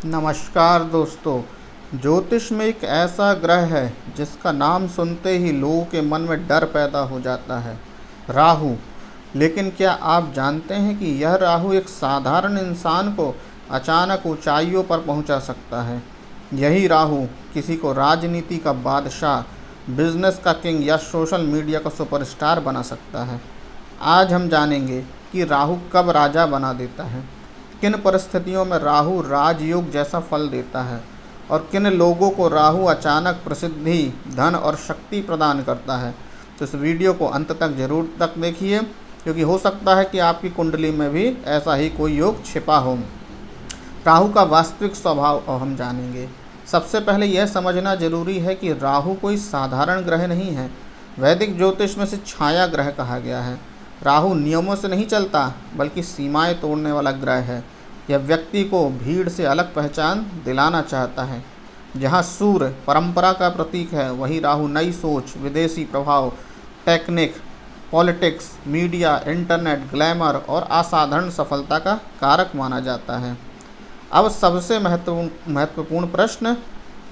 नमस्कार दोस्तों। ज्योतिष में एक ऐसा ग्रह है जिसका नाम सुनते ही लोगों के मन में डर पैदा हो जाता है, राहु। लेकिन क्या आप जानते हैं कि यह राहु एक साधारण इंसान को अचानक ऊंचाइयों पर पहुंचा सकता है। यही राहु किसी को राजनीति का बादशाह, बिजनेस का किंग या सोशल मीडिया का सुपरस्टार बना सकता है। आज हम जानेंगे कि राहु कब राजा बना देता है, किन परिस्थितियों में राहु राजयोग जैसा फल देता है और किन लोगों को राहु अचानक प्रसिद्धि, धन और शक्ति प्रदान करता है। तो इस वीडियो को अंत तक जरूर तक देखिए, क्योंकि हो सकता है कि आपकी कुंडली में भी ऐसा ही कोई योग छिपा हो। राहु का वास्तविक स्वभाव हम जानेंगे। सबसे पहले यह समझना जरूरी है कि राहु कोई साधारण ग्रह नहीं है। वैदिक ज्योतिष में से छाया ग्रह कहा गया है। राहु नियमों से नहीं चलता, बल्कि सीमाएं तोड़ने वाला ग्रह है। यह व्यक्ति को भीड़ से अलग पहचान दिलाना चाहता है। जहाँ सूर्य परंपरा का प्रतीक है, वहीं राहु नई सोच, विदेशी प्रभाव, technique, politics, media, internet, glamour और असाधारण सफलता का कारक माना जाता है। अब सबसे महत्वपूर्ण प्रश्न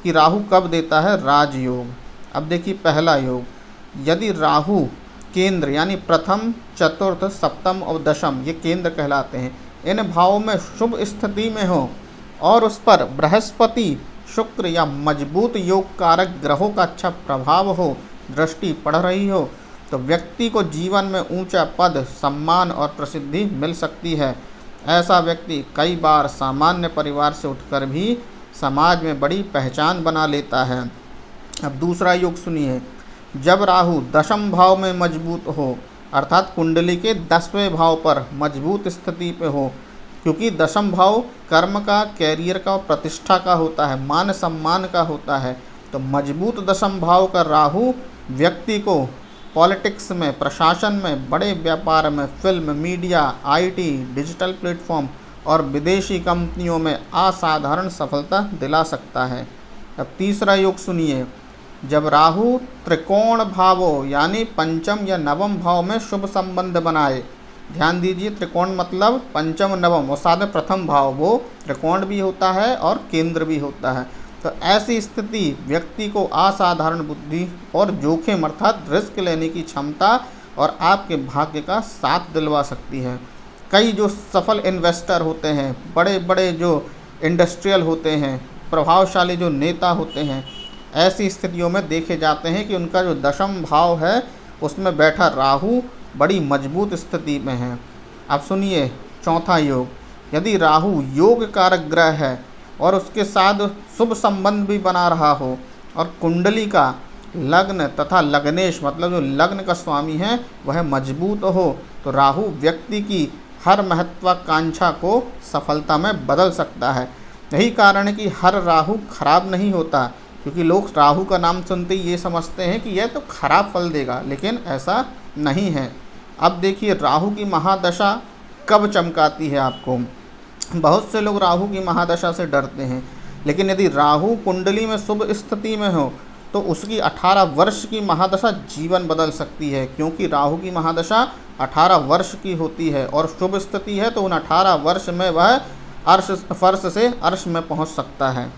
कि राहु कब देता है राजयोग। अब देखिए, पहला योग, यदि राहु केंद्र यानी प्रथम, चतुर्थ, सप्तम और दशम, ये केंद्र कहलाते हैं, इन भावों में शुभ स्थिति में हो और उस पर बृहस्पति, शुक्र या मजबूत योग कारक ग्रहों का अच्छा प्रभाव हो, दृष्टि पड़ रही हो, तो व्यक्ति को जीवन में ऊंचा पद, सम्मान और प्रसिद्धि मिल सकती है। ऐसा व्यक्ति कई बार सामान्य परिवार से उठकर भी समाज में बड़ी पहचान बना लेता है। अब दूसरा योग सुनिए, जब राहु दशम भाव में मजबूत हो, अर्थात कुंडली के 10वें भाव पर मजबूत स्थिति पे हो, क्योंकि दशम भाव कर्म का, कैरियर का और प्रतिष्ठा का होता है, मान सम्मान का होता है। तो मजबूत दशम भाव का राहु व्यक्ति को पॉलिटिक्स में, प्रशासन में, बड़े व्यापार में, film, media, IT, digital platform और विदेशी कंपनियों में असाधारण सफलता दिला सकता है। अब तीसरा योग सुनिए, जब राहु त्रिकोण भावों यानी पंचम या नवम भाव में शुभ संबंध बनाए। ध्यान दीजिए, त्रिकोण मतलब पंचम, नवम और साथ में प्रथम भाव, वो त्रिकोण भी होता है और केंद्र भी होता है। तो ऐसी स्थिति व्यक्ति को असाधारण बुद्धि और जोखिम अर्थात रिस्क लेने की क्षमता और आपके भाग्य का साथ दिलवा सकती है। कई जो सफल इन्वेस्टर होते हैं, बड़े बड़े जो इंडस्ट्रियल होते हैं, प्रभावशाली जो नेता होते हैं, ऐसी स्थितियों में देखे जाते हैं कि उनका जो दशम भाव है उसमें बैठा राहु बड़ी मजबूत स्थिति में है। अब सुनिए चौथा योग, यदि राहु योग कारक ग्रह है और उसके साथ शुभ संबंध भी बना रहा हो और कुंडली का लग्न तथा लग्नेश मतलब जो लग्न का स्वामी है वह मजबूत हो, तो राहु व्यक्ति की हर महत्वाकांक्षा को सफलता में बदल सकता है। यही कारण है कि हर राहु खराब नहीं होता, क्योंकि लोग राहु का नाम सुनते ही ये समझते हैं कि यह तो खराब फल देगा, लेकिन ऐसा नहीं है। अब देखिए, राहु की महादशा कब चमकाती है आपको। बहुत से लोग राहु की महादशा से डरते हैं, लेकिन यदि राहु कुंडली में शुभ स्थिति में हो तो उसकी 18 वर्ष की महादशा जीवन बदल सकती है, क्योंकि राहु की महादशा 18 वर्ष की होती है और शुभ स्थिति है तो उन 18 वर्ष में वह फर्श से अर्श में पहुंच सकता है।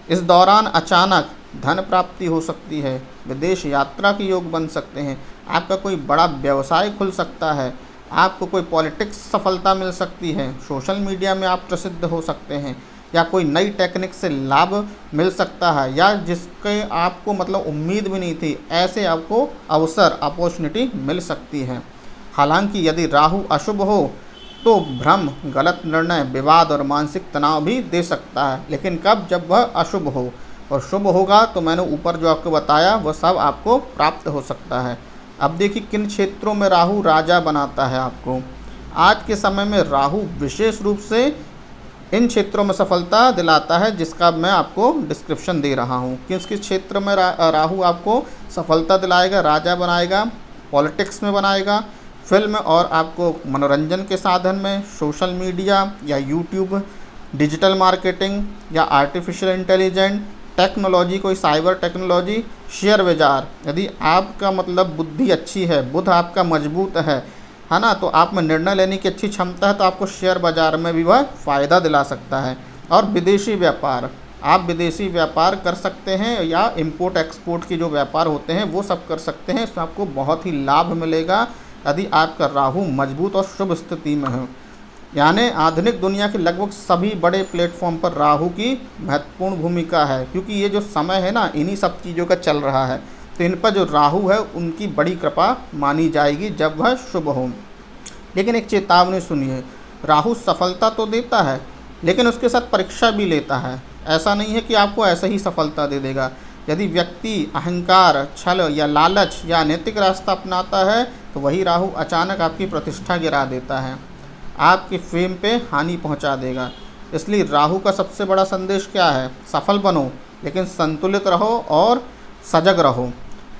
इस दौरान अचानक धन प्राप्ति हो सकती है, विदेश यात्रा के योग बन सकते हैं, आपका कोई बड़ा व्यवसाय खुल सकता है, आपको कोई पॉलिटिक्स सफलता मिल सकती है, सोशल मीडिया में आप प्रसिद्ध हो सकते हैं, या कोई नई टेक्निक से लाभ मिल सकता है, या जिसके आपको मतलब उम्मीद भी नहीं थी, ऐसे आपको अवसर, अपॉर्चुनिटी मिल सकती है। हालांकि यदि राहु अशुभ हो तो भ्रम, गलत निर्णय, विवाद और मानसिक तनाव भी दे सकता है, लेकिन कब, जब वह अशुभ हो। और शुभ होगा तो मैंने ऊपर जो आपको बताया वह सब आपको प्राप्त हो सकता है। अब देखिए किन क्षेत्रों में राहु राजा बनाता है आपको। आज के समय में राहु विशेष रूप से इन क्षेत्रों में सफलता दिलाता है, जिसका मैं आपको डिस्क्रिप्शन दे रहा हूँ। किस किस क्षेत्र में राहु आपको सफलता दिलाएगा, राजा बनाएगा। पॉलिटिक्स में बनाएगा, फिल्म और आपको मनोरंजन के साधन में, सोशल मीडिया या यूट्यूब, डिजिटल मार्केटिंग या आर्टिफिशियल इंटेलिजेंस, टेक्नोलॉजी, कोई साइबर टेक्नोलॉजी, शेयर बाजार। यदि आपका मतलब बुद्धि अच्छी है, बुध आपका मजबूत है ना, तो आप में निर्णय लेने की अच्छी क्षमता है, तो आपको शेयर बाजार में भी वह फ़ायदा दिला सकता है। और विदेशी व्यापार, आप विदेशी व्यापार कर सकते हैं या इंपोर्ट एक्सपोर्ट के जो व्यापार होते हैं वो सब कर सकते हैं। इसमें आपको बहुत ही लाभ मिलेगा यदि आपका राहु मजबूत और शुभ स्थिति में हो। यानी आधुनिक दुनिया के लगभग सभी बड़े प्लेटफॉर्म पर राहु की महत्वपूर्ण भूमिका है, क्योंकि ये जो समय है ना, इन्हीं सब चीज़ों का चल रहा है। तो इन पर जो राहु है उनकी बड़ी कृपा मानी जाएगी जब वह शुभ हो। लेकिन एक चेतावनी सुनिए, राहु सफलता तो देता है लेकिन उसके साथ परीक्षा भी लेता है। ऐसा नहीं है कि आपको ऐसे ही सफलता दे देगा। यदि व्यक्ति अहंकार, छल या लालच या अनैतिक रास्ता अपनाता है तो वही राहु अचानक आपकी प्रतिष्ठा गिरा देता है, आपकी फेम पे हानि पहुंचा देगा। इसलिए राहु का सबसे बड़ा संदेश क्या है? सफल बनो लेकिन संतुलित रहो और सजग रहो।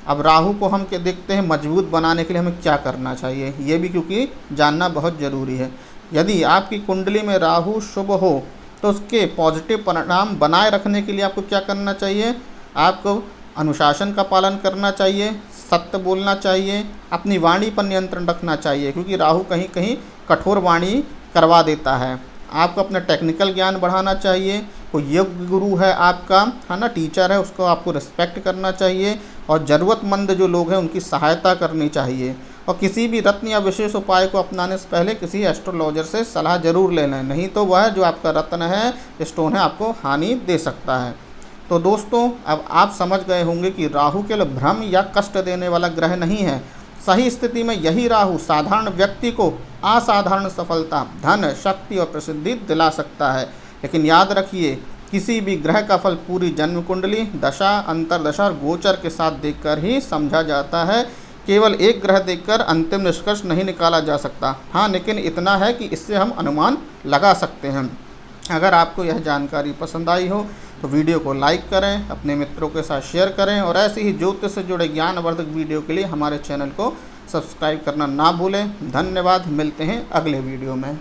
अब राहु को हम क्या देखते हैं, मजबूत बनाने के लिए हमें क्या करना चाहिए, ये भी क्योंकि जानना बहुत ज़रूरी है। यदि आपकी कुंडली में राहु शुभ हो तो उसके पॉजिटिव परिणाम बनाए रखने के लिए आपको क्या करना चाहिए? आपको अनुशासन का पालन करना चाहिए, सत्य बोलना चाहिए, अपनी वाणी पर नियंत्रण रखना चाहिए, क्योंकि राहु कहीं कहीं कठोर वाणी करवा देता है। आपको अपना टेक्निकल ज्ञान बढ़ाना चाहिए। कोई योग्य गुरु है आपका, है ना, टीचर है, उसको आपको रिस्पेक्ट करना चाहिए और ज़रूरतमंद जो लोग हैं उनकी सहायता करनी चाहिए। और किसी भी रत्न या विशेष उपाय को अपनाने से पहले किसी एस्ट्रोलॉजर से सलाह जरूर ले लें, नहीं तो वह जो आपका रत्न है, स्टोन है, आपको हानि दे सकता है। तो दोस्तों, अब आप समझ गए होंगे कि राहु केवल भ्रम या कष्ट देने वाला ग्रह नहीं है। सही स्थिति में यही राहु साधारण व्यक्ति को असाधारण सफलता, धन, शक्ति और प्रसिद्धि दिला सकता है। लेकिन याद रखिए, किसी भी ग्रह का फल पूरी जन्म कुंडली, दशा, अंतरदशा और गोचर के साथ देखकर ही समझा जाता है। केवल एक ग्रह देखकर अंतिम निष्कर्ष नहीं निकाला जा सकता। हाँ, लेकिन इतना है कि इससे हम अनुमान लगा सकते हैं। अगर आपको यह जानकारी पसंद आई हो तो वीडियो को लाइक करें, अपने मित्रों के साथ शेयर करें और ऐसे ही ज्योतिष से जुड़े ज्ञानवर्धक वीडियो के लिए हमारे चैनल को सब्सक्राइब करना ना भूलें। धन्यवाद, मिलते हैं अगले वीडियो में।